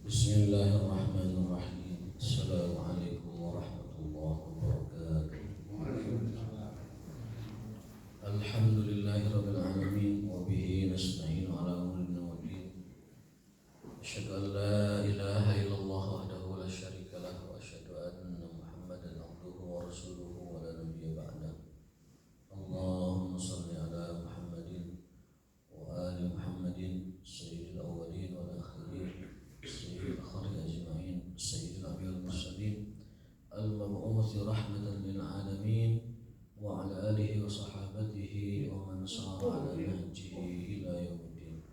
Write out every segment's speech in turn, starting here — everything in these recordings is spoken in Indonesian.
Bismillahirrahmanirrahim. Assalamualaikum warahmatullahi wabarakatuh. Alhamdulillahirabbil alamin wa bihi nasta'inu ala umuri dunya waddin. Asyhadu an la ilaha illallah wahdahu la syarika lahu wa asyhadu anna Muhammadan abduhu wa rasuluhu wa la nabiyya ba'dahu. Allahumma shalli ala Muhammadin wa ali Muhammadin sayyidil awwalin wal akhirin sayyidil khalqi ajma'in sayyidil anbiya'il mursalin al-mab'uuts rahmatan lil alamin wa ala alihi wa sahabatihi wa man sara ala nahjihi ila yaumiddin.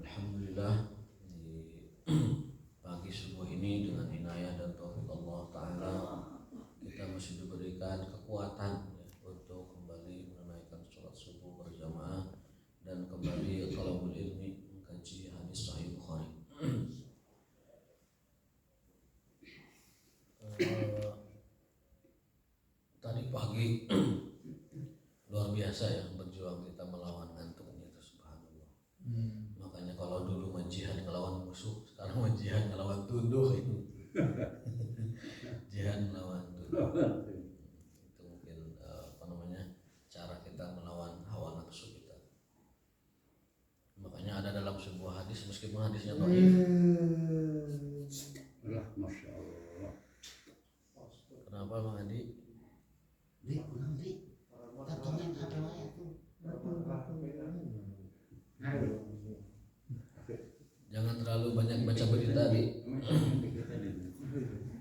Alhamdulillah, di pagi subuh ini dengan inayah dan taufik Allah Ta'ala kita masih diberikan kekuatan untuk kembali menunaikan sholat subuh berjamaah dan kembali talabul ilmi mengkaji hadis Sahih Bukhari. Tadi pagi luar biasa ya berjuang kita melawan ngantuknya itu, subhanallah. Makanya kalau dulu mah jihad ngelawan musuh, sekarang mah jihad ngelawan tunduh ini. Jihad melawan tunduh. Itu mungkin cara kita melawan hawa nafsu kita. Makanya ada dalam sebuah hadis, meskipun hadisnya dhaif. Masya Allah. Kenapa Bang Adi? Jangan terlalu banyak baca berita di.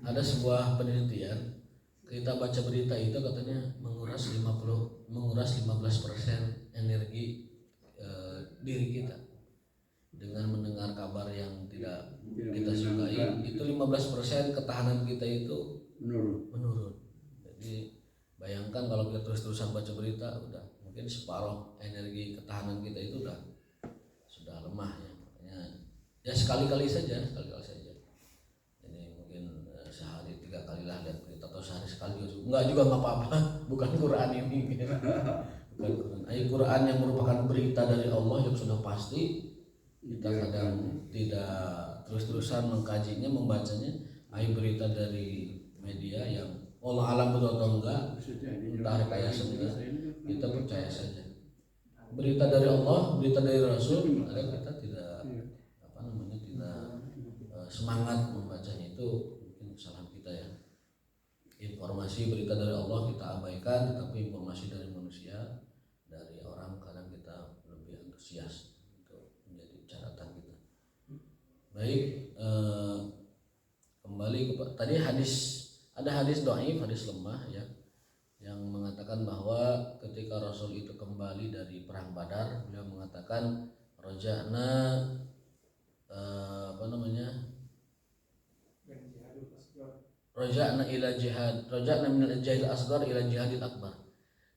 Ada sebuah penelitian, kita baca berita itu katanya menguras 15% energi diri kita. Dengan mendengar kabar yang tidak kita sukai, itu 15% ketahanan kita itu menurun. Jadi bayangkan kalau kita terus-terusan baca berita, udah mungkin separuh energi ketahanan kita itu sudah lemah ya. Makanya ya sekali-kali saja. Jadi mungkin sehari 3 kali lah lihat berita, atau sehari sekali enggak juga nggak apa-apa. Bukan Quran ini. Bukan Quran. Quran yang merupakan berita dari Allah yang sudah pasti. Kita kadang tidak terus-terusan mengkajinya, membacanya. Berita dari media yang Allah alam betul atau enggak, entah rekayasa enggak, kita percaya saja. Berita dari Allah, berita dari Rasul, ada kita tidak tidak semangat membacanya, itu mungkin kesalahan kita ya. Informasi berita dari Allah kita abaikan, tetapi informasi dari manusia, dari orang kadang kita lebih antusias. Baik, kembali ke tadi ada hadis dhaif, hadis lemah ya, yang mengatakan bahwa ketika Rasul itu kembali dari perang Badar, beliau mengatakan roja'na minal jihadil asghar ila jihadil akbar.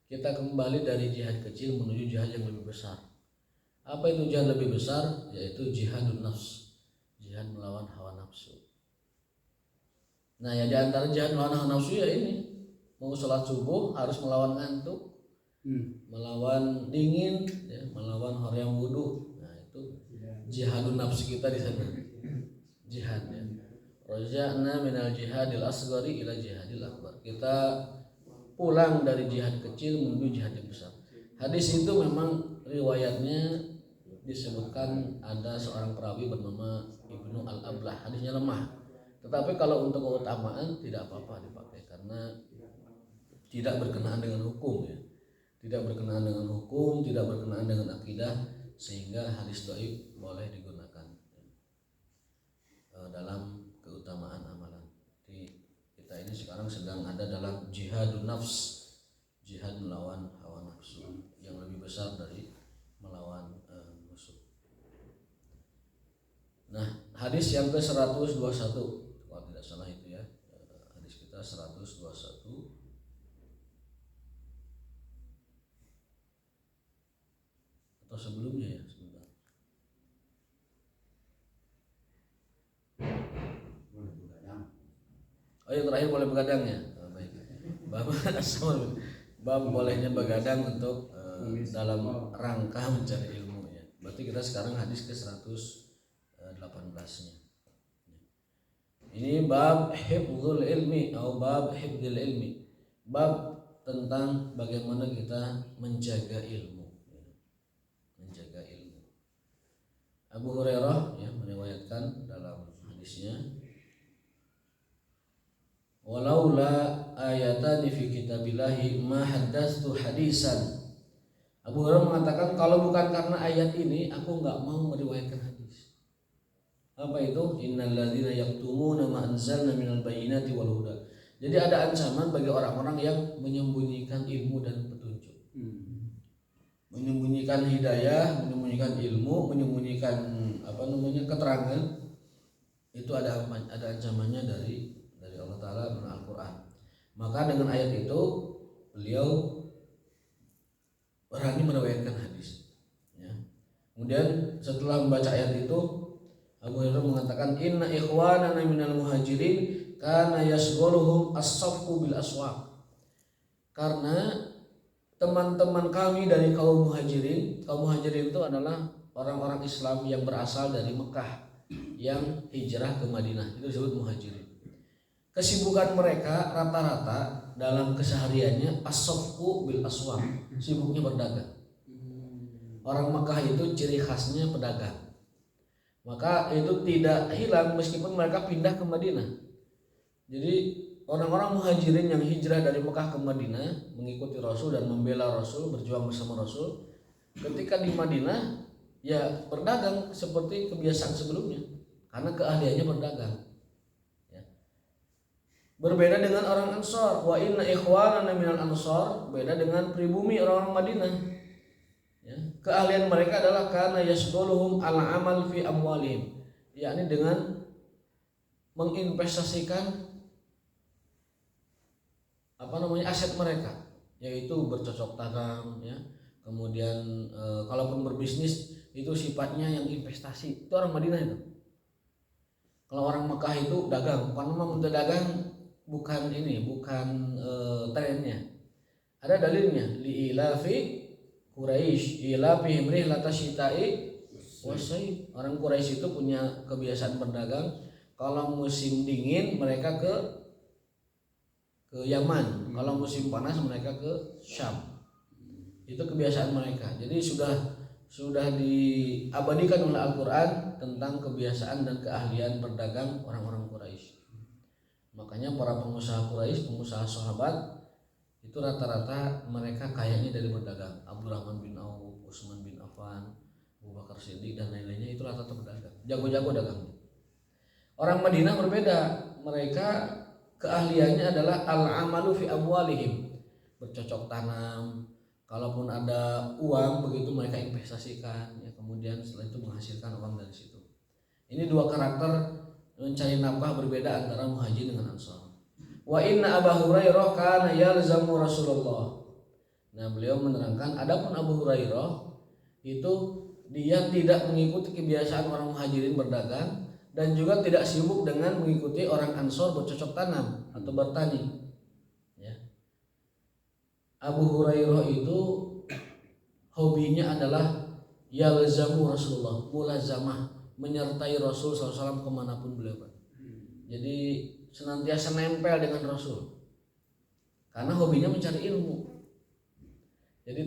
Kita kembali dari jihad kecil menuju jihad yang lebih besar. Apa itu jihad lebih besar? Yaitu jihadun nafs, jihad melawan hawa nafsu. Nah ya, di antara jihad melawan hawa nafsu ya ini, mau sholat subuh harus melawan ngantuk, melawan dingin, ya, melawan hoream wudu. Nah itu jihadun nafsu kita di sana. Jihad ya. Raja'na minal jihadil asghari ila jihadil akbar. Kita pulang dari jihad kecil menuju jihad yang besar. Hadis itu memang riwayatnya disebutkan ada seorang perawi bernama Ibnu Al-Ablah, hadisnya lemah. Tetapi kalau untuk keutamaan tidak apa-apa dipakai karena tidak berkenaan dengan hukum ya. Tidak berkenaan dengan hukum, tidak berkenaan dengan akidah, sehingga hadis dhaif boleh digunakan dalam keutamaan amalan. Jadi kita ini sekarang sedang ada dalam jihadun nafs, jihad melawan hawa nafsu yang lebih besar dari melawan musuh. Nah, hadis yang ke-121 kalau tidak salah itu ya, hadis kita 121 atau sebelumnya ya, sebentar. Oh yang terakhir boleh begadang ya. Baik. Bab bolehnya begadang untuk dalam rangka mencari ilmu ya. Berarti kita sekarang hadis ke 121 18-nya. Ini bab hifdzul ilmi atau bab hifdzil ilmi. Bab tentang bagaimana kita menjaga ilmu. Menjaga ilmu. Abu Hurairah ya meriwayatkan dalam hadisnya, walaula ayatan fi kitabillahi ma haddatsu hadisan. Abu Hurairah mengatakan kalau bukan karena ayat ini aku enggak mau meriwayatkan hadis. Apa itu? Innal ladzina yaktumuna ma anzalna minal bayyinati wal huda. Jadi ada ancaman bagi orang-orang yang menyembunyikan ilmu dan petunjuk. Menyembunyikan hidayah, menyembunyikan ilmu, menyembunyikan keterangan. Itu ada ancamannya dari Allah Taala dalam Al-Qur'an. Maka dengan ayat itu beliau berani meriwayatkan hadis. Ya. Kemudian setelah membaca ayat itu Abu Hurairah mengatakan inna ikhwanana minal muhajirin kana yasghuluhum as-safqu bil aswaq. Karena teman-teman kami dari kaum muhajirin itu adalah orang-orang Islam yang berasal dari Mekah yang hijrah ke Madinah, itu disebut muhajirin. Kesibukan mereka rata-rata dalam kesehariannya as-safqu bil aswaq, sibuknya berdagang. Orang Mekah itu ciri khasnya pedagang. Maka itu tidak hilang meskipun mereka pindah ke Madinah. Jadi orang-orang muhajirin yang hijrah dari Mekah ke Madinah mengikuti Rasul dan membela Rasul, berjuang bersama Rasul, ketika di Madinah ya berdagang seperti kebiasaan sebelumnya karena keahliannya berdagang. Ya. Berbeda dengan orang Ansor, wa inna ikhwanana minal Ansor, beda dengan pribumi orang-orang Madinah. Ya, keahlian mereka adalah karena yasghuluhum ala amal fi amwalihim, yakni dengan menginvestasikan aset mereka, yaitu bercocok tanam ya. Kemudian kalaupun berbisnis itu sifatnya yang investasi. Itu orang Madinah itu. Kalau orang Mekah itu dagang, bukan memang untuk dagang, bukan trennya. Ada dalilnya, li ilafi Quraisy ilafihim rihlata syita'i wasai. Orang Quraisy itu punya kebiasaan berdagang. Kalau musim dingin mereka ke Yaman, kalau musim panas mereka ke Syam. Itu kebiasaan mereka. Jadi sudah diabadikan oleh Al-Qur'an tentang kebiasaan dan keahlian berdagang orang-orang Quraisy. Makanya para pengusaha Quraisy, pengusaha sahabat itu rata-rata mereka kayanya dari berdagang. Abdurrahman bin Auf, Utsman bin Affan, Abu Bakar Siddiq dan lain-lainnya itu rata-rata berdagang. Jago-jago dagangnya. Orang Madinah berbeda. Mereka keahliannya adalah al-amalu fi amwalihim. Bercocok tanam. Kalaupun ada uang begitu mereka investasikan ya, kemudian setelah itu menghasilkan uang dari situ. Ini dua karakter mencari nafkah berbeda antara muhajir dengan ansar. Wa inna Abu Hurairah kana yalzamu Rasulullah. Nah, beliau menerangkan adapun Abu Hurairah itu dia tidak mengikuti kebiasaan orang muhajirin berdagang dan juga tidak sibuk dengan mengikuti orang ansor bercocok tanam atau bertani. Ya. Abu Hurairah itu hobinya adalah yalzamu Rasulullah, mulazamah, menyertai Rasul SAW kemanapun beliau. Jadi senantiasa nempel dengan Rasul karena hobinya mencari ilmu. Jadi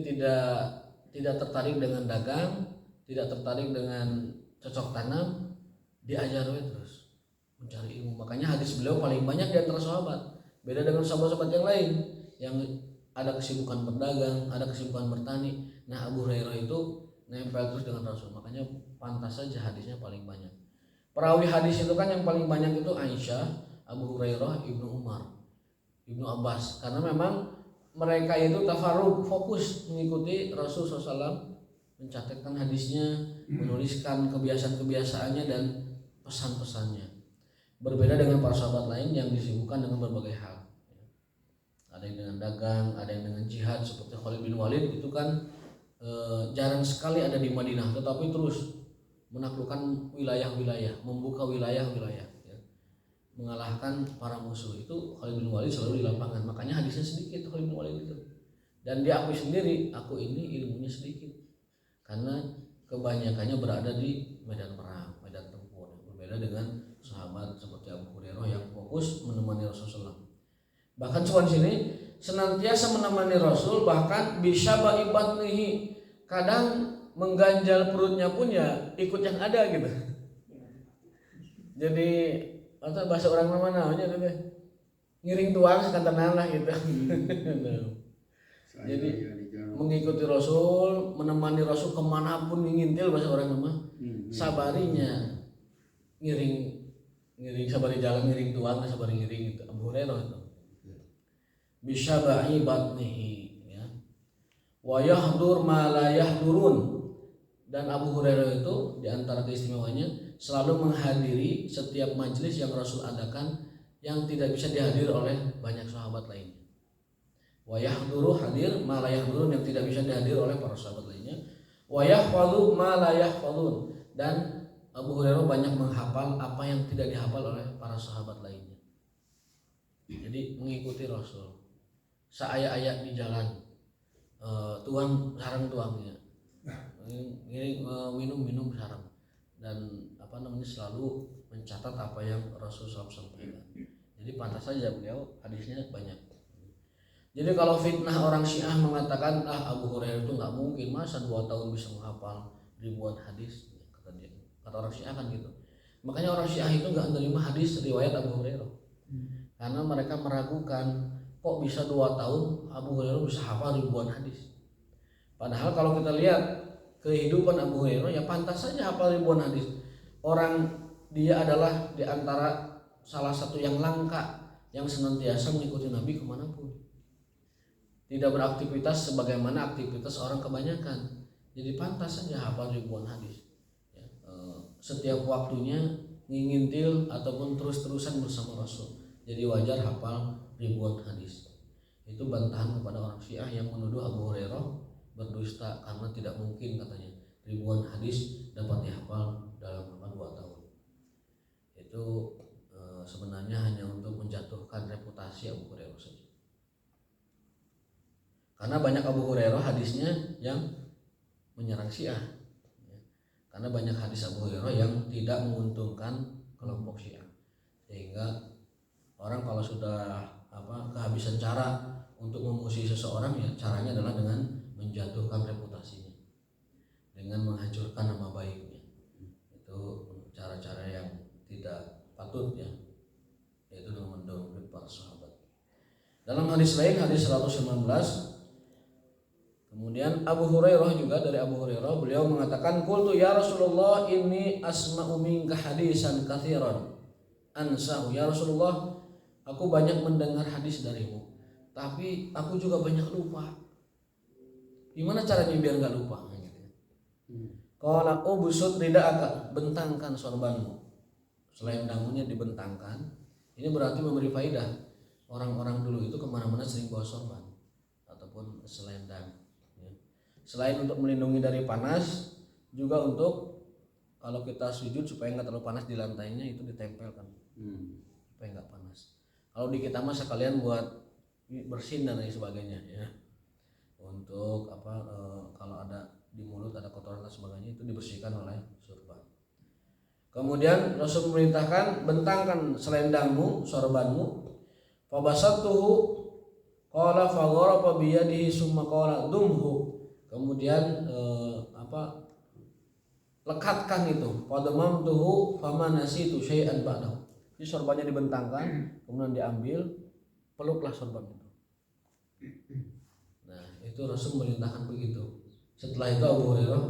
tidak tertarik dengan dagang, tidak tertarik dengan cocok tanam, diajar terus mencari ilmu. Makanya hadis beliau paling banyak di antara sahabat. Beda dengan sahabat-sahabat yang lain yang ada kesibukan berdagang, ada kesibukan bertani. Nah, Abu Hurairah itu nempel terus dengan Rasul. Makanya pantas saja hadisnya paling banyak. Perawi hadis itu kan yang paling banyak itu Aisyah, Abu Hurairah, Ibnu Umar, Ibnu Abbas. Karena memang mereka itu tafarruq, fokus mengikuti Rasul SAW, mencatatkan hadisnya, menuliskan kebiasaan-kebiasaannya dan pesan-pesannya. Berbeda dengan para sahabat lain yang disibukkan dengan berbagai hal. Ada yang dengan dagang, ada yang dengan jihad seperti Khalid bin Walid itu kan jarang sekali ada di Madinah, tetapi terus menaklukkan wilayah-wilayah, membuka wilayah-wilayah, ya. Mengalahkan para musuh. Itu Khalid bin Walid selalu di lapangan. Makanya hadisnya sedikit Khalid bin Walid itu. Dan dia akui sendiri, aku ini ilmunya sedikit. Karena kebanyakannya berada di medan perang, medan tempur. dengan sahabat seperti Abu Hurairah yang fokus menemani Rasulullah. Bahkan cuman sini senantiasa menemani Rasul, bahkan bisa batnihi, kadang mengganjal perutnya pun ya ikut yang ada gitu. Jadi atau bahasa orang namanya gitu, ngiring tuang sekantanan lah gitu. Jadi mengikuti Rasul, menemani Rasul kemanapun ngintil bahasa orang nama, sabarinya ngiring sabari jalan ngiring tuang, sabari ngiring itu Abu Hurairah itu. Bisyaba'i batnihi ya. Wa yahdur ma la yahdurun, dan Abu Hurairah itu diantara keistimewaannya selalu menghadiri setiap majelis yang Rasul adakan yang tidak bisa dihadiri oleh banyak sahabat lainnya. Wa yahduru hadir ma la yahdurun, yang tidak bisa dihadiri oleh para sahabat lainnya. Wa yahfadhu ma la yahfadhun, dan Abu Hurairah banyak menghafal apa yang tidak dihafal oleh para sahabat lainnya. Jadi mengikuti Rasul. Saaya-aya di jalan, tuang sarang tuangnya, minum sarang, dan selalu mencatat apa yang Rasulullah sampaikan. Jadi pantas saja beliau hadisnya banyak. Jadi kalau fitnah orang Syiah mengatakan Abu Hurairah itu nggak mungkin, masa 2 tahun bisa menghafal ribuan hadis, kata orang Syiah kan gitu. Makanya orang Syiah itu nggak menerima hadis riwayat Abu Hurairah, karena mereka meragukan kok bisa 2 tahun Abu Hurairah bisa hafal ribuan hadis. Padahal kalau kita lihat kehidupan Abu Hurairah ya pantas saja hafal ribuan hadis. Orang dia adalah di antara salah satu yang langka yang senantiasa mengikuti Nabi kemanapun. Tidak beraktivitas sebagaimana aktivitas orang kebanyakan. Jadi pantas saja hafal ribuan hadis. Ya, setiap waktunya ngintil ataupun terus-terusan bersama Rasul. Jadi wajar hafal ribuan hadis. Itu bantahan kepada orang Syiah yang menuduh Abu Hurairah berdusta karena tidak mungkin katanya ribuan hadis dapat dihafal dalam 2 tahun. Itu sebenarnya hanya untuk menjatuhkan reputasi Abu Hurairah saja. Karena banyak Abu Hurairah hadisnya yang menyerang Syiah. Karena banyak hadis Abu Hurairah yang tidak menguntungkan kelompok Syiah. Sehingga orang kalau sudah kehabisan cara untuk memusuhi seseorang, ya caranya adalah dengan menjatuhkan reputasinya, dengan menghancurkan nama baiknya. Itu cara-cara yang tidak patut ya, yaitu dengan mendowngrade para sahabat. Dalam hadis lain, hadis 119, kemudian Abu Hurairah juga, dari Abu Hurairah beliau mengatakan, qultu ya Rasulullah inni asma'u minka hadisan katsiran ansahu. Ya Rasulullah, aku banyak mendengar hadis darimu, tapi aku juga banyak lupa. Gimana caranya biar nggak lupa? Qala ubsut rida'aka, bentangkan sorbanmu. Selendangnya dibentangkan. Ini berarti memberi faidah. Orang-orang dulu itu kemana-mana sering bawa sorban ataupun selendang. Selain untuk melindungi dari panas, juga untuk kalau kita sujud supaya nggak terlalu panas di lantainya, itu ditempelkan supaya nggak panas. Kalau di kita mah sekalian buat bersin dan lain sebagainya ya. Untuk kalau ada di mulut ada kotoran dan sebagainya, itu dibersihkan oleh sorban. Kemudian Rasul memerintahkan, bentangkan selendangmu, sorbanmu. Fabasatuhu qala fagharafa biyadihi summa qala dumhu. Kemudian lekatkan itu. Fadamamtuhu famanasitu syai'an ba'dahu. Jadi sorbannya dibentangkan, kemudian diambil, peluklah sorban itu. Nah, itu Rasul memerintahkan begitu. Setelah itu Abu Hurairah,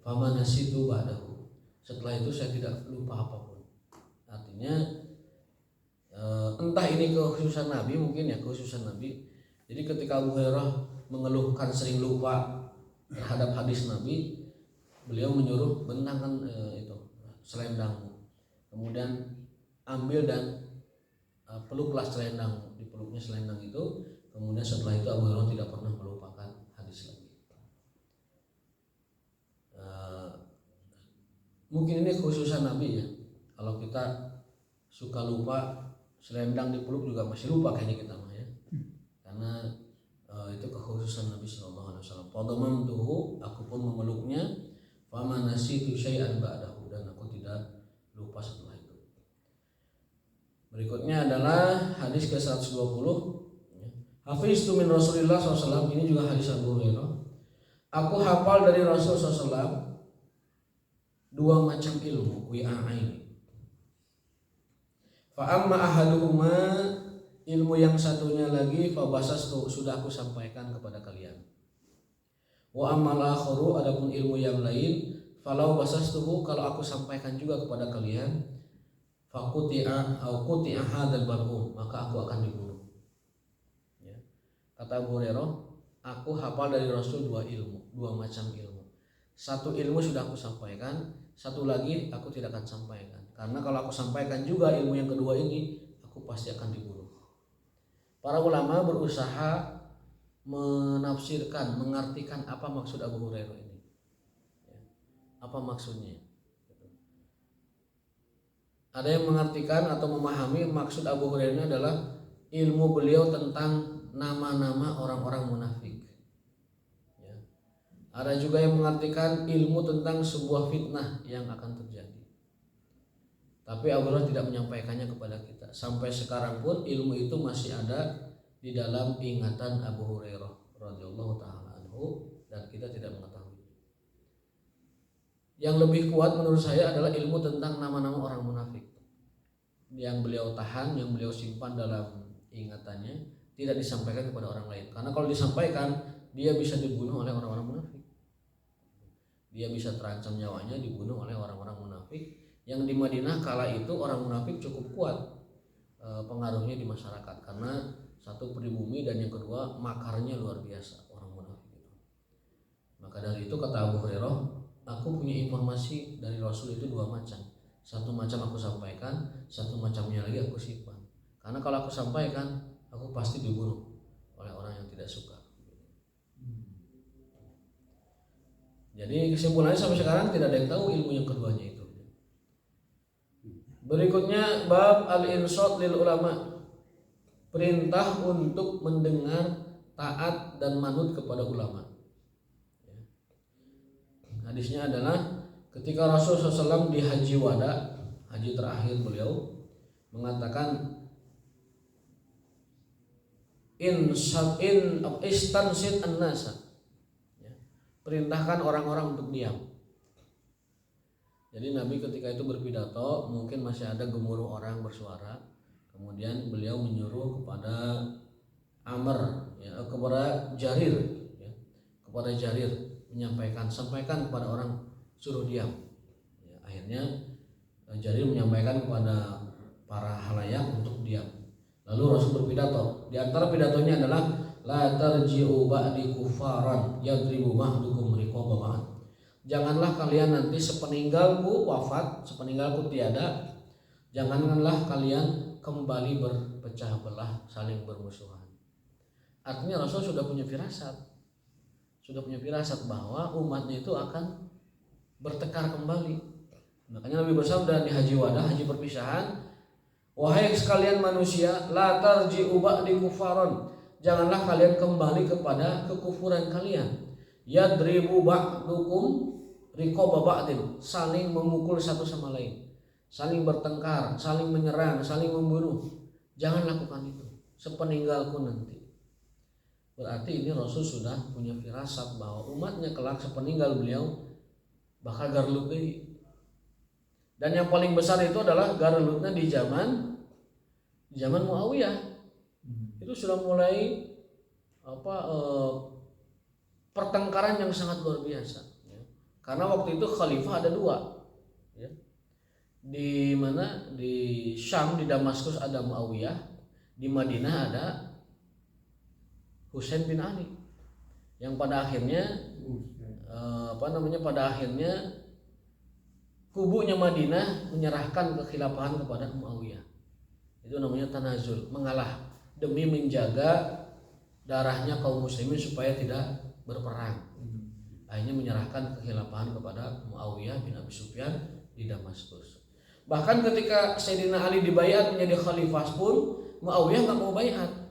famanasitu ba'dahu. Setelah itu saya tidak lupa apapun. Artinya entah ini kekhususan Nabi, mungkin ya kekhususan Nabi. Jadi ketika Abu Hurairah mengeluhkan sering lupa terhadap hadis Nabi, beliau menyuruh bentangkan itu selendangmu. Kemudian ambil dan peluklah selendang, dipeluknya selendang itu. Kemudian setelah itu Abu Hurairah tidak pernah melupakan hadis lagi. Mungkin ini khususan Nabi ya. Kalau kita suka lupa, selendang dipeluk juga masih lupa kayaknya kita mah ya. Karena itu kekhususan Nabi sallallahu alaihi wasallam. Fadamamtuhu, aku pun memeluknya, famanasitu syai'an ba'dahu, dan aku tidak lupa setelah itu. Hadis ke 120. Hafiztu min Rasulillah SAW, ini juga hadis Abu Hurairah. Aku hafal dari Rasul SAW 2 macam ilmu, wi'a'ain. Fa amma ahaduhuma, ilmu yang satunya lagi, fa basastu, sudah aku sampaikan kepada kalian. Wa ammal akharu, adapun ilmu yang lain, falau basastuhu, kalau aku sampaikan juga kepada kalian, fa quti'a au quti'a hadzal barhum, maka aku akan dibunuh. Kata Abu Hurairah, aku hafal dari Rasul 2 ilmu, 2 macam ilmu. Satu ilmu sudah aku sampaikan, satu lagi aku tidak akan sampaikan. Karena kalau aku sampaikan juga ilmu yang kedua ini, aku pasti akan dibunuh. Para ulama berusaha menafsirkan, mengartikan apa maksud Abu Hurairah ini. Apa maksudnya? Ada yang mengartikan atau memahami maksud Abu Hurairah ini adalah ilmu beliau tentang nama-nama orang-orang munafik. Ya. Ada juga yang mengartikan ilmu tentang sebuah fitnah yang akan terjadi. Tapi Abu Hurairah tidak menyampaikannya kepada kita. Sampai sekarang pun ilmu itu masih ada di dalam ingatan Abu Hurairah radhiyallahu taala anhu, dan kita tidak mengetahui. Yang lebih kuat menurut saya adalah ilmu tentang nama-nama orang munafik yang beliau tahan, yang beliau simpan dalam ingatannya, tidak disampaikan kepada orang lain. Karena kalau disampaikan, dia bisa dibunuh oleh orang-orang munafik. Dia bisa terancam nyawanya dibunuh oleh orang-orang munafik. Yang di Madinah kala itu orang munafik cukup kuat pengaruhnya di masyarakat, karena satu pribumi dan yang kedua makarnya luar biasa orang munafik itu. Maka dari itu kata Abu Hurairah, aku punya informasi dari Rasul itu 2 macam. Satu macam aku sampaikan, satu macamnya lagi aku simpan. Karena kalau aku sampaikan, aku pasti dibunuh oleh orang yang tidak suka. Jadi kesimpulannya sampai sekarang tidak ada yang tahu ilmu yang keduanya itu. Berikutnya bab al-insat lil ulama, perintah untuk mendengar, taat dan manut kepada ulama. Hadisnya adalah ketika Rasulullah SAW di haji wada, haji terakhir beliau mengatakan, istansit an-nasa, perintahkan orang-orang untuk diam. Jadi Nabi ketika itu berpidato, mungkin masih ada gemuruh orang bersuara. Kemudian beliau menyuruh kepada Amr, kepada Jarir, kepada Jarir sampaikan kepada orang, suruh diam. Akhirnya Jarir menyampaikan kepada para halayak untuk diam. Lalu Rasul berpidato. Di antara pidatonya adalah la tarji'u ba'di kufaran yadribu ba'dukum riqaba ba'd. Janganlah kalian nanti sepeninggalku wafat, sepeninggalku tiada, janganlah kalian kembali berpecah belah, saling bermusuhan. Artinya Rasul sudah punya firasat bahwa umatnya itu akan bertekar kembali. Makanya Nabi bersabda di haji wada, haji perpisahan, wahai sekalian manusia, la tarji'u ba'di kufaran, janganlah kalian kembali kepada kekufuran kalian. Yadribu ba'dukum riqaba ba'din, saling memukul satu sama lain, saling bertengkar, saling menyerang, saling membunuh. Jangan lakukan itu sepeninggalku nanti. Berarti ini Rasul sudah punya firasat bahwa umatnya kelak sepeninggal beliau bakal garlut deui. Dan yang paling besar itu adalah garlutnya di zaman Muawiyah. Itu sudah mulai pertengkaran yang sangat luar biasa. Karena waktu itu khalifah ada 2. Di mana? Di Syam, di Damaskus ada Muawiyah, di Madinah ada Husain bin Ali. Yang pada akhirnya kubunya Madinah menyerahkan kekhilafahan kepada Muawiyah. Itu namanya tanazul, mengalah demi menjaga darahnya kaum muslimin supaya tidak berperang. Akhirnya menyerahkan kekhilafahan kepada Muawiyah bin Abi Sufyan di Damaskus. Bahkan ketika Sayyidina Ali dibaiat menjadi khalifah pun Muawiyah nggak mau baiat.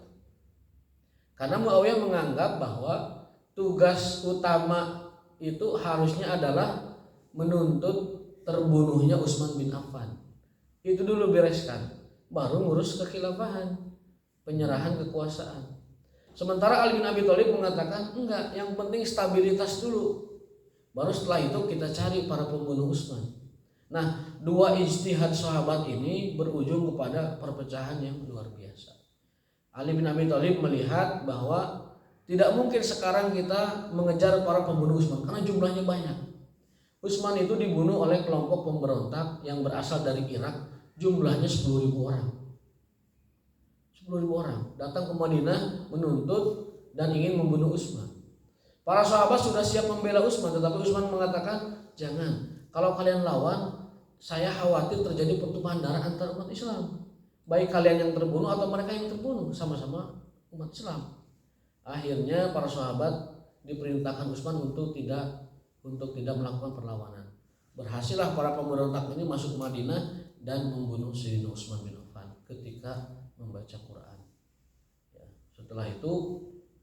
Karena Muawiyah menganggap bahwa tugas utama itu harusnya adalah menuntut terbunuhnya Utsman bin Affan. Itu dulu bereskan, baru ngurus kekhilafahan. penyerahan kekuasaan. Sementara Ali bin Abi Thalib mengatakan enggak, yang penting stabilitas dulu. Baru setelah itu kita cari para pembunuh Utsman. Nah, dua ijtihad sahabat ini berujung kepada perpecahan yang luar biasa. Ali bin Abi Thalib melihat bahwa tidak mungkin sekarang kita mengejar para pembunuh Utsman karena jumlahnya banyak. Utsman itu dibunuh oleh kelompok pemberontak yang berasal dari Irak, jumlahnya 10.000 orang. 10.000 orang datang ke Madinah menuntut dan ingin membunuh Utsman. Para sahabat sudah siap membela Utsman, tetapi Utsman mengatakan, jangan. Kalau kalian lawan, saya khawatir terjadi pertumpahan darah antar umat Islam. Baik kalian yang terbunuh atau mereka yang terbunuh, sama-sama umat Islam. Akhirnya para sahabat diperintahkan Utsman untuk tidak melakukan perlawanan. Berhasillah para pemberontak ini masuk ke Madinah dan membunuh Sayyidina Utsman bin Affan ketika membaca Quran. Ya, setelah itu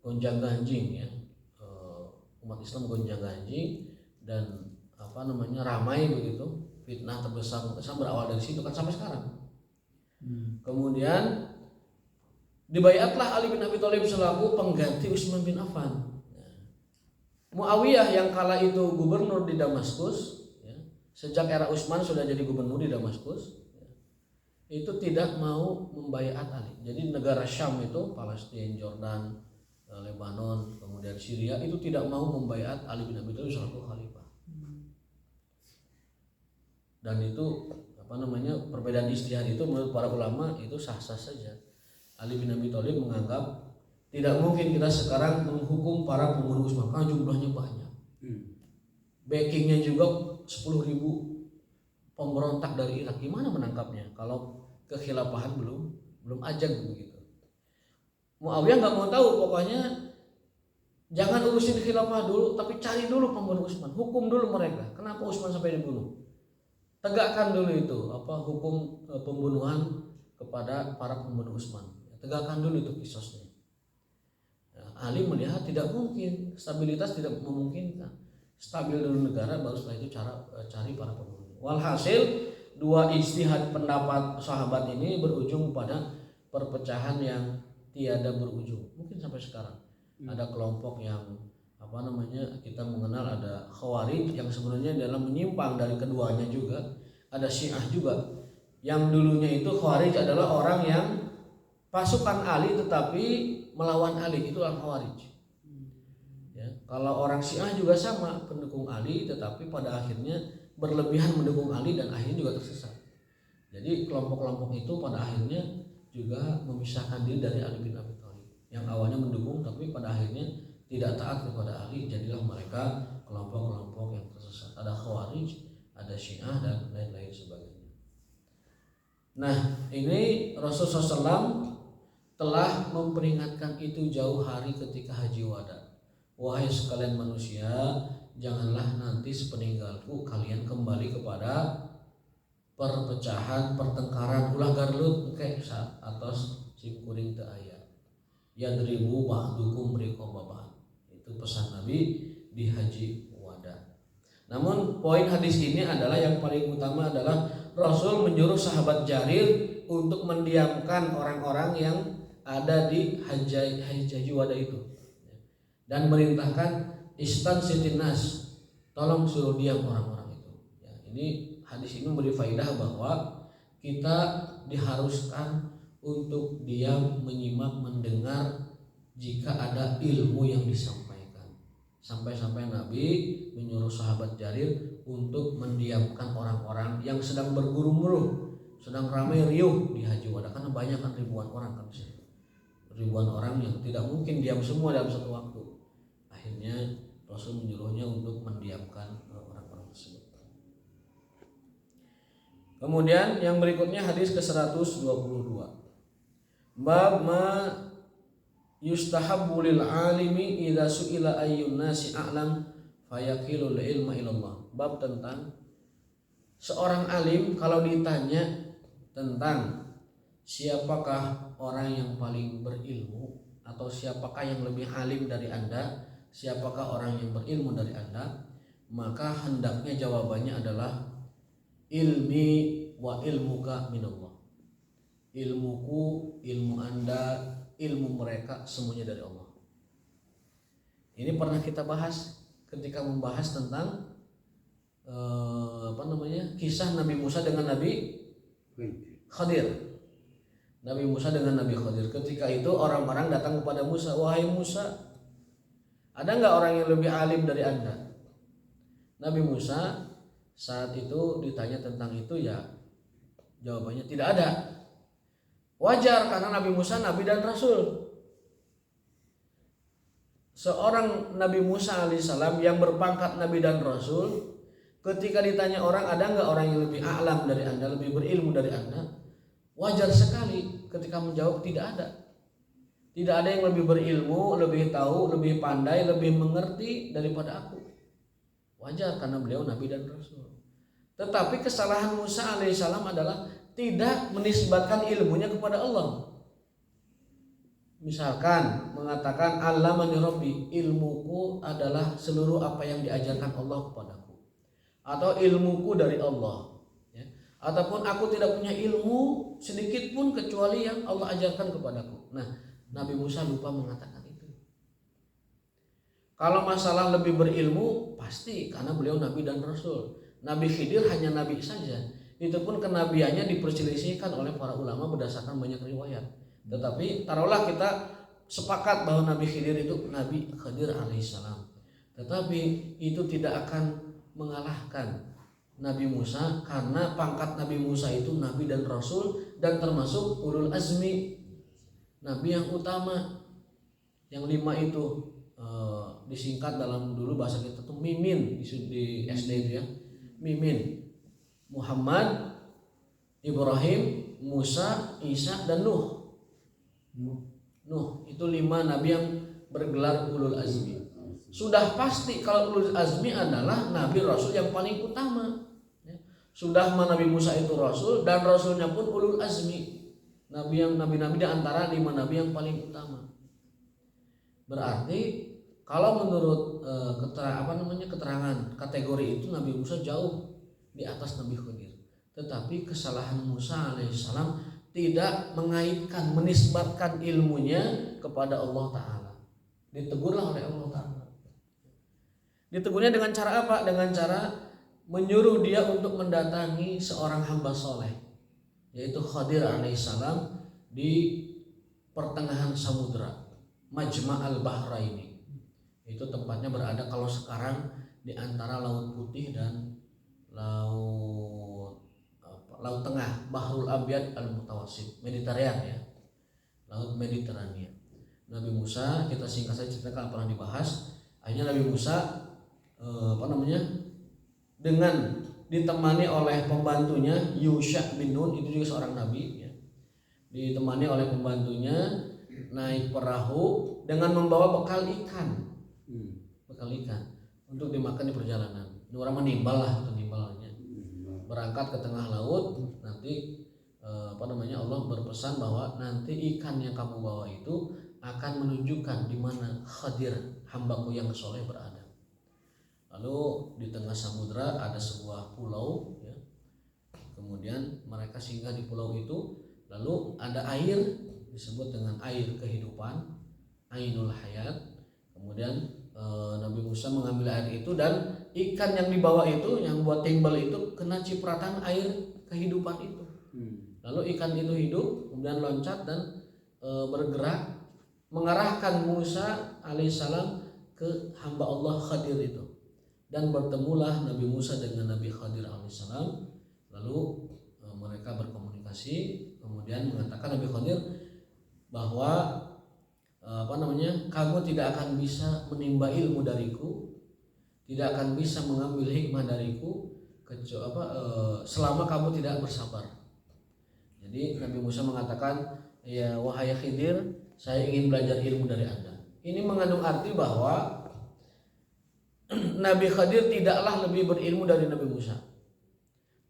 gonjang-ganjing ya, umat Islam gonjang-ganjing dan ramai begitu. Fitnah terbesar berawal dari situ kan sampai sekarang. Kemudian dibaiatlah Ali bin Abi Thalib selaku pengganti Utsman bin Affan. Muawiyah yang kala itu gubernur di Damaskus, ya, sejak era Utsman sudah jadi gubernur di Damaskus, ya, itu tidak mau membaiat Ali. Jadi negara Syam itu, Palestina, Jordan, Lebanon, kemudian Syria itu tidak mau membaiat Ali bin Abi Thalib selaku khalifah. Dan itu perbedaan ijtihad itu menurut para ulama itu sah-sah saja. Ali bin Abi Thalib menganggap tidak mungkin kita sekarang menghukum para pembunuh Utsman karena jumlahnya banyak. Backingnya juga 10.000 pemberontak dari Irak. Gimana menangkapnya kalau kekhilafahan belum ajak begitu. Muawiyah nggak mau tahu, pokoknya jangan urusin khilafah dulu, tapi cari dulu pembunuh Utsman, hukum dulu mereka. Kenapa Utsman sampai dibunuh? Tegakkan dulu itu hukum pembunuhan kepada para pembunuh Utsman. Tegakkan dulu itu qisasnya. Ali melihat tidak mungkin, stabilitas tidak memungkinkan. Stabil dulu negara, baru setelah itu cari para pembunuh. Walhasil dua ijtihad pendapat sahabat ini berujung pada perpecahan yang tiada berujung. Mungkin sampai sekarang ada kelompok yang kita mengenal, ada Khawarij yang sebenarnya dalam menyimpang dari keduanya juga. Ada Syiah juga yang dulunya itu Khawarij adalah orang yang pasukan Ali tetapi melawan Ali, itu orang Khawarij. Ya, kalau orang Syiah juga sama, pendukung Ali tetapi pada akhirnya berlebihan mendukung Ali dan akhirnya juga tersesat. Jadi kelompok-kelompok itu pada akhirnya juga memisahkan diri dari Ali bin Abi Thalib. Yang awalnya mendukung tapi pada akhirnya tidak taat kepada Ali, jadilah mereka kelompok-kelompok yang tersesat. Ada Khawarij, ada Syiah dan lain-lain sebagainya. Nah, ini Rasulullah SAW telah memperingatkan itu jauh hari ketika haji wada. Wahai sekalian manusia, janganlah nanti sepeninggalku kalian kembali kepada perpecahan, pertengkaran, ulah garlut kayak saat atas simkuring teu aya. Yadribu ba'dukum riqaba ba'd. Itu pesan Nabi di haji wada. Namun poin hadis ini adalah yang paling utama adalah Rasul menyuruh sahabat Jarir untuk mendiamkan orang-orang yang ada di haji wada itu dan merintahkan istan sitinas, tolong suruh diam orang-orang itu. Ya, ini hadis ini memberi faidah bahwa kita diharuskan untuk diam, menyimak, mendengar jika ada ilmu yang disampaikan. Sampai-sampai Nabi menyuruh sahabat Jarir untuk mendiamkan orang-orang yang sedang bergurumuruh, sedang ramai riuh di haji wada, karena banyak kan ribuan orang kan di situ. Ribuan orang yang tidak mungkin diam semua dalam satu waktu. Akhirnya Rasul menyuruhnya untuk mendiamkan orang-orang tersebut. Kemudian yang berikutnya hadis ke-122. Bab ma yustahabbu lil alimi idza su'ila ayyun nasi a'lam fayaqilul ilma ilallah. Bab tentang seorang alim kalau ditanya tentang siapakah orang yang paling berilmu atau siapakah yang lebih alim dari Anda, siapakah orang yang berilmu dari Anda, maka hendaknya jawabannya adalah ilmi wa ilmuka minallah. ilmuku, ilmu Anda, ilmu mereka semuanya dari Allah. Ini pernah kita bahas ketika membahas tentang kisah Nabi Musa dengan Nabi Khadir. Nabi Musa dengan Nabi Khadir. Ketika itu orang-orang datang kepada Musa, wahai Musa, ada nggak orang yang lebih alim dari Anda? Nabi Musa saat itu ditanya tentang itu, ya jawabannya tidak ada. Wajar karena Nabi Musa Nabi dan Rasul. Seorang Nabi Musa alaihissalam yang berpangkat Nabi dan Rasul, ketika ditanya orang, ada nggak orang yang lebih alam dari Anda, lebih berilmu dari Anda? Wajar sekali ketika menjawab tidak ada. Tidak ada yang lebih berilmu, lebih tahu, lebih pandai, lebih mengerti daripada aku. Wajar karena beliau Nabi dan Rasul. Tetapi kesalahan Musa alaihissalam adalah tidak menisbatkan ilmunya kepada Allah. Misalkan mengatakan allamani rabbi, ilmuku adalah seluruh apa yang diajarkan Allah kepadaku, atau ilmuku dari Allah, ya. Ataupun aku tidak punya ilmu sedikit pun kecuali yang Allah ajarkan kepadaku. Nah, Nabi Musa lupa mengatakan itu. Kalau masalah lebih berilmu, pasti karena beliau Nabi dan Rasul. Nabi Khidir hanya Nabi saja. Itu pun kenabiannya diperselisihkan oleh para ulama berdasarkan banyak riwayat. Tetapi taruhlah kita sepakat bahwa Nabi Khidir itu Nabi Khidir alaihissalam. Tetapi itu tidak akan mengalahkan Nabi Musa, karena pangkat Nabi Musa itu Nabi dan Rasul dan termasuk ulul azmi, Nabi yang utama. Yang 5 itu disingkat dalam dulu bahasa kita tuh mimin di SD itu ya. Mimin. Muhammad, Ibrahim, Musa, Isa, dan Nuh. Nuh itu 5 nabi yang bergelar ulul azmi. Sudah pasti kalau ulul azmi adalah nabi rasul yang paling utama. Sudah Nabi Musa itu rasul dan rasulnya pun ulul azmi. Nabi-nabi di antara 5 nabi yang paling utama. Berarti kalau menurut keterangan kategori itu Nabi Musa jauh di atas Nabi Khidir. Tetapi kesalahan Musa alaihissalam tidak mengaitkan, menisbatkan ilmunya kepada Allah Ta'ala. Ditegurlah oleh Allah Ta'ala. Ditegurnya dengan cara apa? Dengan cara menyuruh dia untuk mendatangi seorang hamba soleh, yaitu Khadir alaihissalam, di pertengahan samudra, Majma' al-Bahraini. Itu tempatnya berada kalau sekarang di antara Laut Putih dan Laut Tengah, Bahrul Abyad al-Mutawassit, Mediterania ya. Laut Mediterania. Nabi Musa, kita singkat saja ceritakan pernah dibahas. Akhirnya Nabi Musa dengan ditemani oleh pembantunya Yusha bin Nun, itu juga seorang nabi ya. Ditemani oleh pembantunya naik perahu dengan membawa bekal ikan. Bekal ikan untuk dimakan di perjalanan. Ini orang menimbal lah, berangkat ke tengah laut. Nanti Allah berpesan bahwa nanti ikan yang kamu bawa itu akan menunjukkan di mana Khadir, hambaku yang soleh, berada. Lalu di tengah samudra ada sebuah pulau ya. Kemudian mereka singgah di pulau itu. Lalu ada air, disebut dengan air kehidupan, Ainul Hayat. Kemudian Nabi Musa mengambil air itu, dan ikan yang dibawa itu, yang buat timbal itu, kena cipratan air kehidupan itu. Lalu ikan itu hidup, kemudian loncat dan bergerak mengarahkan Musa alaihissalam ke hamba Allah Khadir itu. Dan bertemulah Nabi Musa dengan Nabi Khadir alaihissalam. Lalu mereka berkomunikasi. Kemudian mengatakan Nabi Khadir bahwa kamu tidak akan bisa menimba ilmu dariku, tidak akan bisa mengambil hikmah dariku selama kamu tidak bersabar. Jadi Nabi Musa mengatakan, ya wahai Khidir, saya ingin belajar ilmu dari Anda. Ini mengandung arti bahwa Nabi Khidir tidaklah lebih berilmu dari Nabi Musa.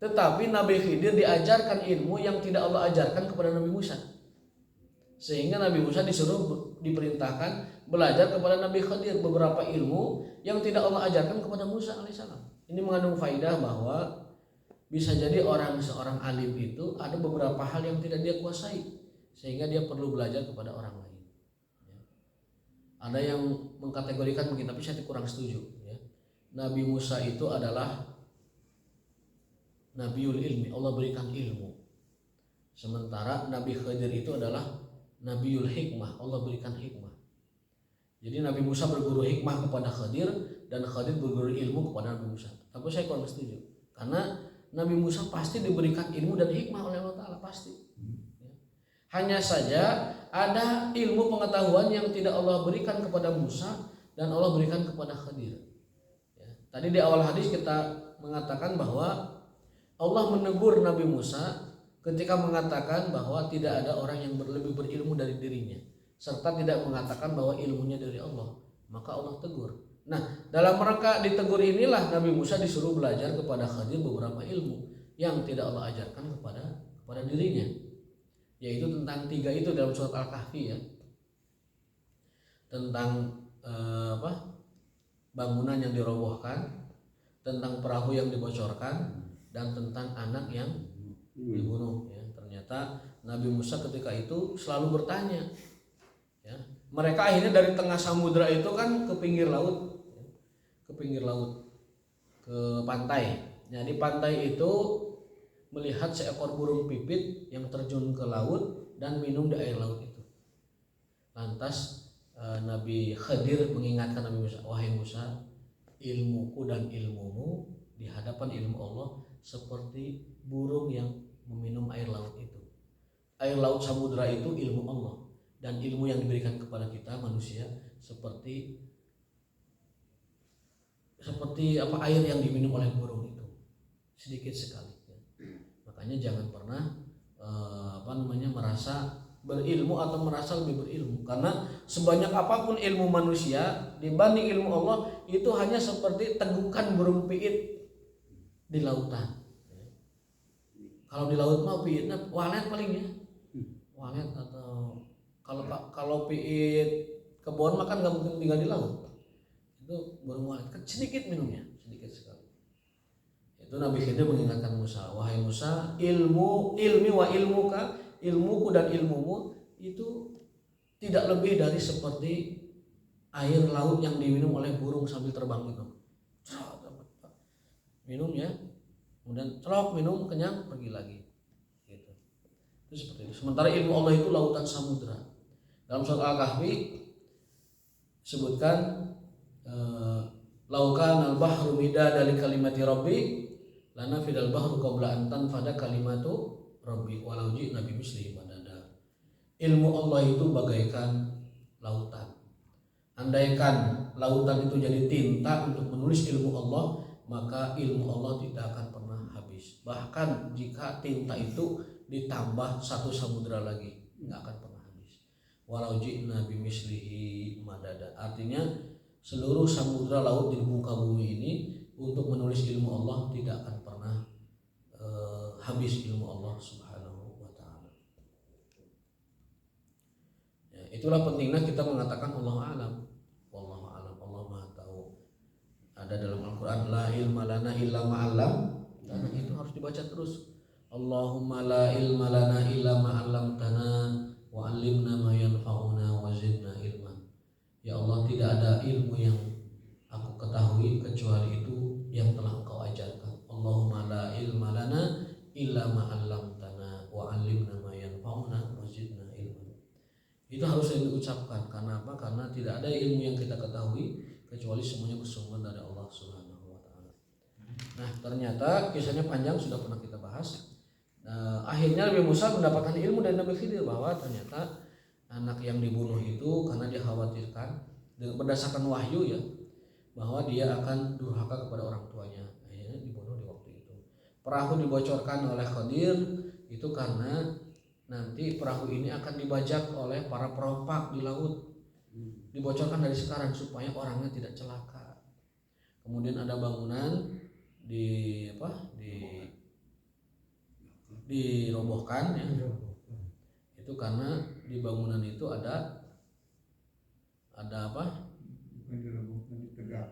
Tetapi Nabi Khidir diajarkan ilmu yang tidak Allah ajarkan kepada Nabi Musa. Sehingga Nabi Musa diperintahkan belajar kepada Nabi Khidir beberapa ilmu yang tidak Allah ajarkan kepada Musa alaihissalam. Ini mengandung faidah bahwa Bisa jadi seorang alim itu ada beberapa hal yang tidak dia kuasai sehingga dia perlu belajar kepada orang lain. Ya. Ada yang mengkategorikan begini, tapi saya kurang setuju. Ya. Nabi Musa itu adalah Nabiul ilmi, Allah berikan ilmu. Sementara Nabi Khidir itu adalah Nabiul hikmah, Allah berikan hikmah. Jadi Nabi Musa berguru hikmah kepada Khidir dan Khidir berguru ilmu kepada Nabi Musa. Tapi saya kurang setuju karena Nabi Musa pasti diberikan ilmu dan hikmah oleh Allah Ta'ala, pasti. Hanya saja ada ilmu pengetahuan yang tidak Allah berikan kepada Musa dan Allah berikan kepada Khidir. Ya. Tadi di awal hadis kita mengatakan bahwa Allah menegur Nabi Musa ketika mengatakan bahwa tidak ada orang yang lebih berilmu dari dirinya, serta tidak mengatakan bahwa ilmunya dari Allah. Maka Allah tegur. Nah, dalam rangka ditegur inilah Nabi Musa disuruh belajar kepada Khidir beberapa ilmu yang tidak Allah ajarkan kepada dirinya, yaitu tentang 3 itu dalam surat Al-Kahfi ya, tentang bangunan yang dirobohkan, tentang perahu yang dibocorkan, dan tentang anak yang dibunuh. Ya, ternyata Nabi Musa ketika itu selalu bertanya. Ya, mereka akhirnya dari tengah samudra itu kan ke pinggir laut, ke pantai. Nah, di pantai itu melihat seekor burung pipit yang terjun ke laut dan minum di air laut itu. Lantas Nabi Khidir mengingatkan Nabi Musa, wahai Musa, ilmuku dan ilmumu di hadapan ilmu Allah seperti burung yang meminum air laut itu. Air laut samudra itu ilmu Allah, dan ilmu yang diberikan kepada kita manusia seperti air yang diminum oleh burung itu, sedikit sekali. Makanya jangan pernah merasa berilmu atau merasa lebih berilmu, karena sebanyak apapun ilmu manusia dibanding ilmu Allah itu hanya seperti tegukan burung piit di lautan. Kalau di laut mah piitnya walet palingnya, walet, atau kalau piit kebon makan nggak mungkin tinggal di laut. Itu burung walet kan sedikit minumnya, sedikit sekali. Itu Nabi Khidir mengingatkan Musa, wahai Musa, ilmi wa ilmuka, ilmuku dan ilmumu itu tidak lebih dari seperti air laut yang diminum oleh burung sambil terbang itu. Minum ya, kemudian celok minum, kenyang, pergi lagi. Gitu. Itu seperti itu. Sementara ilmu Allah itu lautan samudra. Dalam surat Al-Kahfi sebutkan laukan al-bahru midada li kalimati rabbi lana fidal bahru qabla an tanfada kalimatu rabbi walau ji'na bi mislihi madada. Ilmu Allah itu bagaikan lautan. Andaikan lautan itu jadi tinta untuk menulis ilmu Allah, maka ilmu Allah tidak akan pernah habis. Bahkan jika tinta itu ditambah 1 samudra lagi, nggak akan pernah habis. Walau ji'na bi mislihi madada. Artinya seluruh samudra laut di muka bumi ini untuk menulis ilmu Allah tidak akan pernah habis ilmu Allah Subhanahu wa ta'ala. Ya, itulah pentingnya kita mengatakan Allah alam, wallahu alam, Allah Maha tahu. Ada dalam Al-Qur'an la ilma lana illa ma'allam, dan itu harus dibaca terus. Allahumma la ilma lana illa ma'allamtana wa 'allimna ma yanfa'una wa zidna ilma. Ya Allah, tidak ada ilmu yang aku ketahui kecuali itu yang telah Engkau ajarkan. Allahumma la ilma lana illa ma 'allamtana wa 'allimna ma yanfa'una wa zidna ilma. Itu harus diucapkan. Karena apa? Karena tidak ada ilmu yang kita ketahui kecuali semuanya bersumber dari Allah Subhanahu wa taala. Nah, ternyata kisahnya panjang, sudah pernah kita bahas. Akhirnya Nabi Musa mendapatkan ilmu dari Nabi Khidir bahwa ternyata anak yang dibunuh itu karena dia khawatirkan berdasarkan wahyu ya, bahwa dia akan durhaka kepada orang tuanya, akhirnya dibunuh di waktu itu. Perahu dibocorkan oleh Khidir itu karena nanti perahu ini akan dibajak oleh para perompak di laut. Dibocorkan dari sekarang supaya orangnya tidak celaka. Kemudian ada bangunan dirobohkan ya. Itu karena di bangunan itu ada apa?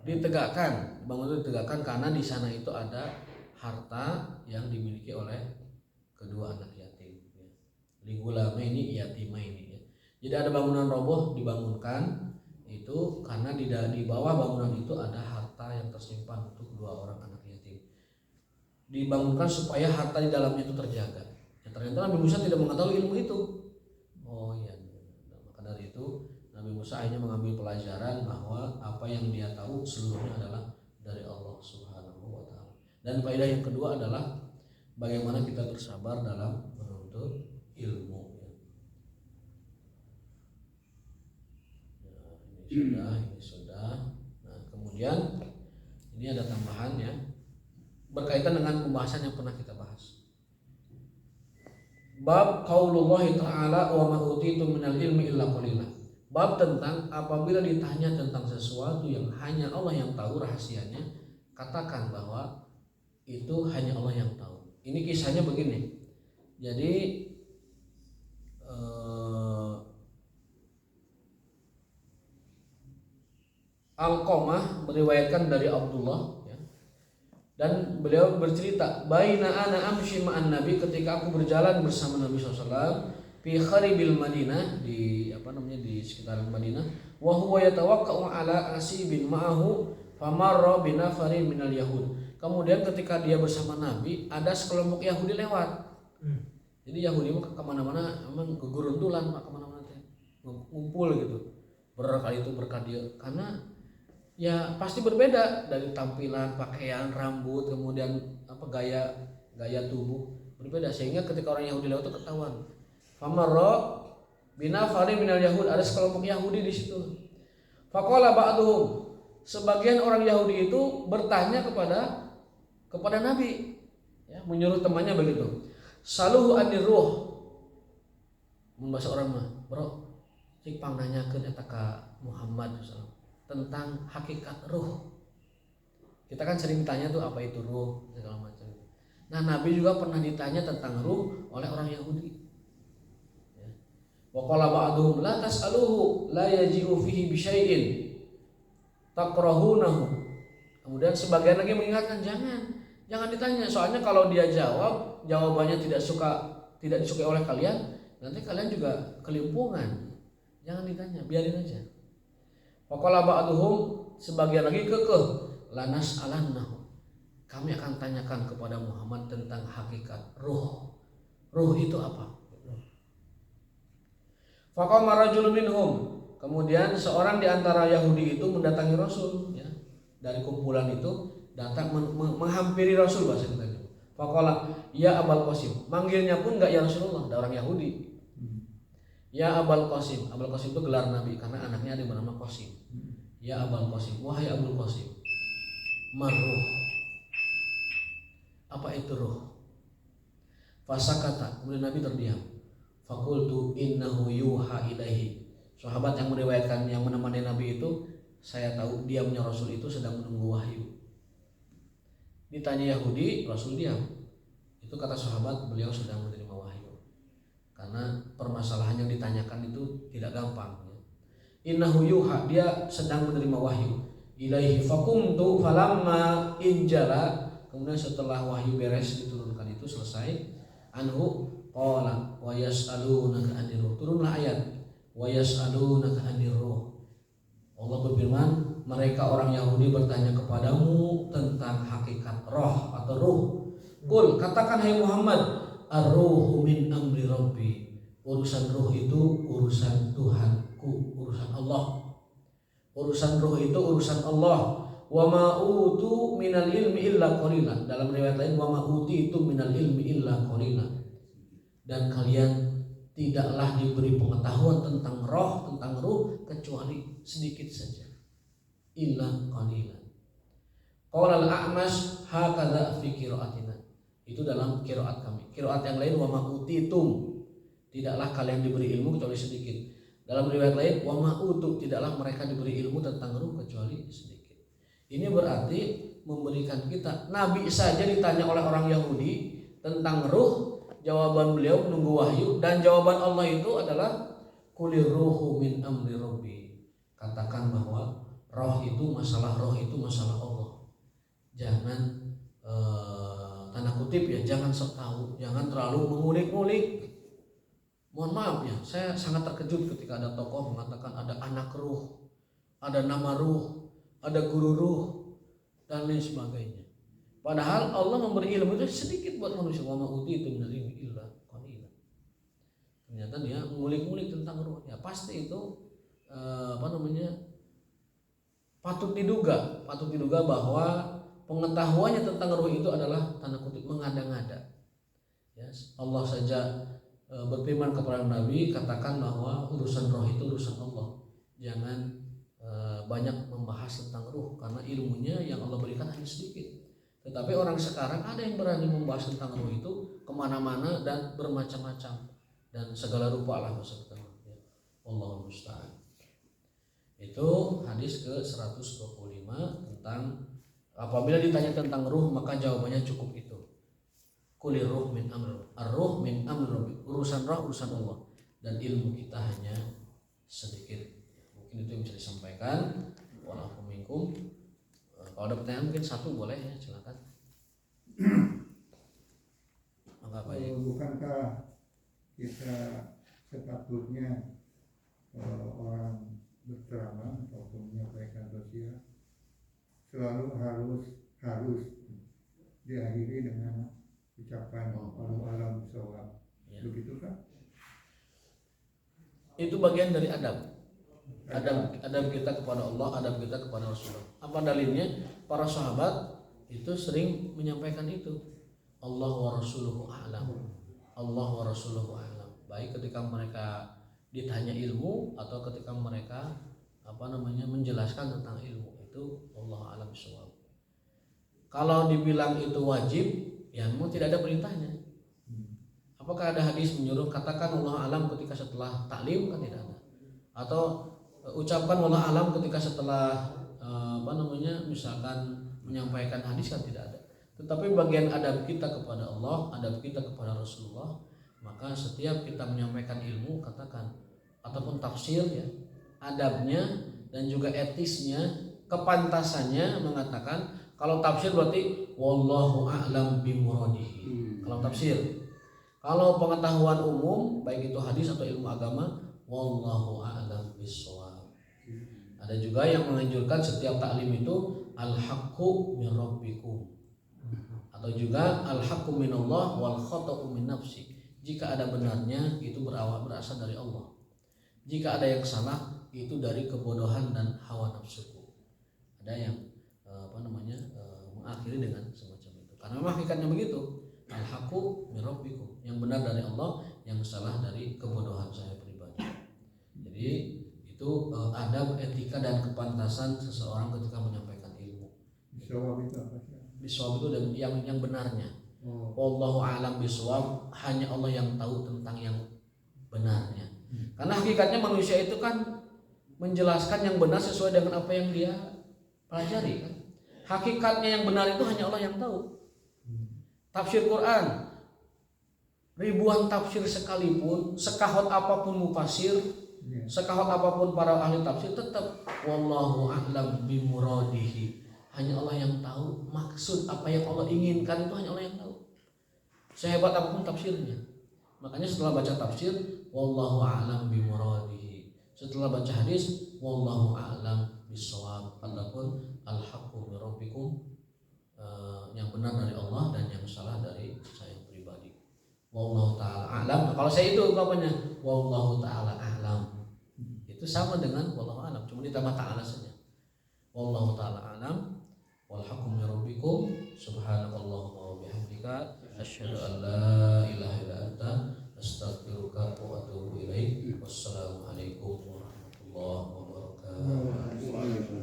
Ditegakkan. Bangunan itu ditegakkan karena di sana itu ada harta yang dimiliki oleh kedua anak yatim. Ligulamaini yatimaini. Jadi ada bangunan roboh dibangunkan itu karena di bawah bangunan itu ada harta yang tersimpan untuk dua orang anak yatim. Dibangunkan supaya harta di dalamnya itu terjaga. Ya, ternyata Nabi Musa tidak mengetahui ilmu itu. Oh iya, maka dari itu Nabi Musa akhirnya mengambil pelajaran bahwa apa yang dia tahu seluruhnya adalah dari Allah Subhanahu wa Ta'ala. Dan faedah yang kedua adalah bagaimana kita bersabar dalam menuntut ilmu. Ini sudah. Nah, kemudian ini ada tambahan ya, berkaitan dengan pembahasan yang pernah kita bahas. Bab qaulullah ta'ala wa ma utitu minal ilmi illa qalila. Bab tentang apabila ditanya tentang sesuatu yang hanya Allah yang tahu rahasianya, katakan bahwa itu hanya Allah yang tahu. Ini kisahnya begini. Jadi Alqamah meriwayatkan dari Abdullah ya, dan beliau bercerita, baina ana amshi ma'an Nabi, ketika aku berjalan bersama Nabi SAW fi kharibil Madinah, di di sekitaran Madinah, wa huwa yatawakka'u ala asibin ma'ahu famarra binafarin minal yahud. Kemudian ketika dia bersama Nabi, ada sekelompok Yahudi lewat. Jadi Yahudi kemana-mana emang geguruntulan kemana-mana teh, ngumpul gitu, berkali itu berkali, karena ya pasti berbeda dari tampilan, pakaian, rambut, kemudian gaya tubuh berbeda, sehingga ketika orang Yahudi lewat itu ketahuan. Famarra binafarin minal yahud, ada sekelompok Yahudi di situ. Faqala ba'duhum, sebagian orang Yahudi itu bertanya kepada Nabi, ya, menyuruh temannya begitu. Saluhu anir ruh, bahasa orang mah, bro, cik pang nanyakeun eta ka Muhammad SAW tentang hakikat ruh. Kita kan sering tanya tuh apa itu ruh segala macam. Nah, Nabi juga pernah ditanya tentang ruh oleh orang Yahudi. Ya. Wa qala ba'duhum la tas'aluhu la yaji'u fihi bi syai'in takrahunahu. Kemudian sebagian lagi mengingatkan jangan ditanya, soalnya kalau dia jawabannya tidak disukai oleh kalian, nanti kalian juga kelimpungan. Jangan ditanya, biarin aja. Faqala ba'duhum, sebagian lagi kekeh, lanas alannahu, kami akan tanyakan kepada Muhammad tentang hakikat ruh. Ruh itu apa? Faqama rajulun minhum, kemudian seorang di antara Yahudi itu mendatangi Rasul, ya, dari kumpulan itu datang menghampiri Rasul, bahasa kita. Faqala ya Abul Qasim, manggilnya pun enggak ya Rasulullah, ada orang Yahudi. Ya Abul Qasim, Abul Qasim itu gelar Nabi karena anaknya ada yang bernama Qasim. Ya Abul Qasim, wahai Abul Qasim, marruh, apa itu ruh? Fasakata, kemudian Nabi terdiam. Fakultu innahu yuha ilaihi. Sahabat yang meriwayatkan, yang menemani Nabi itu, saya tahu diamnya Rasul itu sedang menunggu wahyu. Ditanya Yahudi, Rasul diam. Itu kata sahabat, beliau sedang menerima wahyu. Karena permasalahan yang ditanyakan itu tidak gampang. Innahu yuha, dia sedang menerima wahyu. Ilaihi fakumtu falamma injala, kemudian setelah wahyu beres diturunkan itu selesai, anhu qala wa yas'alunaka 'anir ruh, turunlah ayat wa yas'alunaka 'anir ruh. Allah berfirman, mereka orang Yahudi bertanya kepadamu tentang hakikat roh atau ruh. Qul, katakan hai Muhammad, ar-ruhu min amri rabbi, urusan ruh itu urusan Tuhanku, urusan Allah. Urusan ruh itu urusan Allah. Wa ma utu minal ilmi illa qalila. Dalam riwayat lain, wa ma uti itu minal ilmi illa qalila. Dan kalian tidaklah diberi pengetahuan tentang roh, tentang ruh, kecuali sedikit saja. Illa qalila. Qala al-A'mash hakadha fi qira'atina. Itu dalam qiraat kami. Qiraat yang lain, wa ma utitum, tidaklah kalian diberi ilmu kecuali sedikit. Dalam riwayat lain, wa ma utu, tidaklah mereka diberi ilmu tentang ruh kecuali sedikit. Ini berarti memberikan kita, Nabi saja ditanya oleh orang Yahudi tentang ruh, jawaban beliau menunggu wahyu, dan jawaban Allah itu adalah kulir ruhu min amri rabbi. Katakan bahwa roh itu masalah Allah. Jangan tanda kutip ya, jangan sok tahu, jangan terlalu mengulik-ngulik. Mohon maaf ya, saya sangat terkejut ketika ada tokoh mengatakan ada anak ruh, ada nama ruh, ada guru ruh, dan lain sebagainya. Padahal Allah memberi ilmu itu sedikit buat manusia. Wa ma utitu minal ilmi illa qalila. Ternyata dia mengulik-ngulik tentang ruh. Ya pasti itu patut diduga bahwa pengetahuannya tentang ruh itu adalah tanda kutip mengada-ngada. Ya, Allah saja berfirman kepada Nabi, katakan bahwa urusan roh itu urusan Allah. Jangan banyak membahas tentang ruh karena ilmunya yang Allah berikan hanya sedikit. Tetapi orang sekarang ada yang berani membahas tentang ruh itu kemana-mana dan bermacam-macam dan segala rupa lah maksudnya. Allahul musta'an. Itu hadis ke 125 tentang apabila ditanya tentang ruh maka jawabannya cukup itu. Kulir ruh min amr. Ar-ruh min amr. Urusan roh urusan Allah dan ilmu kita hanya sedikit. Mungkin itu yang bisa disampaikan. Wa'alaikum minkum. Kalau ada pertanyaan mungkin satu boleh ya, silakan. Maka apa ya? Bukankah kita sepatutnya orang berceramah atau menyampaikan dosia selalu harus diakhiri dengan ucapan Allahu a'lam bishawab. Ya. Begitu kan? Itu bagian dari adab kita kepada Allah, adab kita kepada Rasulullah. Apa dalilnya? Para sahabat itu sering menyampaikan itu. Allah wa rasuluhu a'lam. Allah wa rasuluhu a'lam. Baik ketika mereka ditanya ilmu atau ketika mereka menjelaskan tentang ilmu, itu Allah a'lam bishawab. Kalau dibilang itu wajib, ya memang tidak ada perintahnya. Apakah ada hadis menyuruh katakan Allah a'lam ketika setelah taklim? Kan tidak ada. Atau ucapkan Allah alam ketika setelah misalkan menyampaikan hadis, kan tidak ada. Tetapi bagian adab kita kepada Allah, adab kita kepada Rasulullah, maka setiap kita menyampaikan ilmu katakan ataupun tafsir ya, adabnya dan juga etisnya, kepantasannya mengatakan. Kalau tafsir berarti wallahu a'lam bimuradihi. Kalau tafsir. Kalau pengetahuan umum baik itu hadis atau ilmu agama, wallahu a'lam bishawab. Ada juga yang menganjurkan setiap taklim itu al-haqqu min rabbikum, atau juga al-haqqu minallah wal khata'u min nafsi. Jika ada benarnya itu berasal dari Allah. Jika ada yang salah itu dari kebodohan dan hawa nafsuku. Ada yang mengakhiri dengan semacam itu. Karena memang hakikatnya begitu. Al-haqqu min rabbikum, yang benar dari Allah, yang salah dari kebodohan saya pribadi. Jadi itu adab, etika dan kepantasan seseorang ketika menyampaikan ilmu. Bishawab itu apa sih? Bishawab itu yang benarnya. Wallahu a'lam bishawab, hanya Allah yang tahu tentang yang benarnya. Karena hakikatnya manusia itu kan menjelaskan yang benar sesuai dengan apa yang dia pelajari kan. Hakikatnya yang benar itu hanya Allah yang tahu. Tafsir Quran, ribuan tafsir sekalipun, sekahot apapun mufasir, sekahot apapun para ahli tafsir, tetap wallahu a'lam bimuradihi. Hanya Allah yang tahu maksud apa yang Allah inginkan, itu hanya Allah yang tahu. Sehebat apapun tafsirnya. Makanya setelah baca tafsir wallahu a'lam bimuradihi, setelah baca hadis wallahu a'lam bishawab. Adapun al-haqqu min rabbikum, yang benar dari Allah dan yang salah dari saya pribadi. Wallahu ta'ala a'lam. Kalau saya itu ungkapannya wallahu ta'ala a'lam, itu sama dengan wallahu a'lam, cuma ditambah ta'ala saja. Wallahu ta'ala a'lam. Wal haqqu min rabbikum. Subhanakallahumma wa bihamdika asyhadu an la ilaha illa anta astaghfiruka wa atubu ilaik. Wassalamualaikum warahmatullahi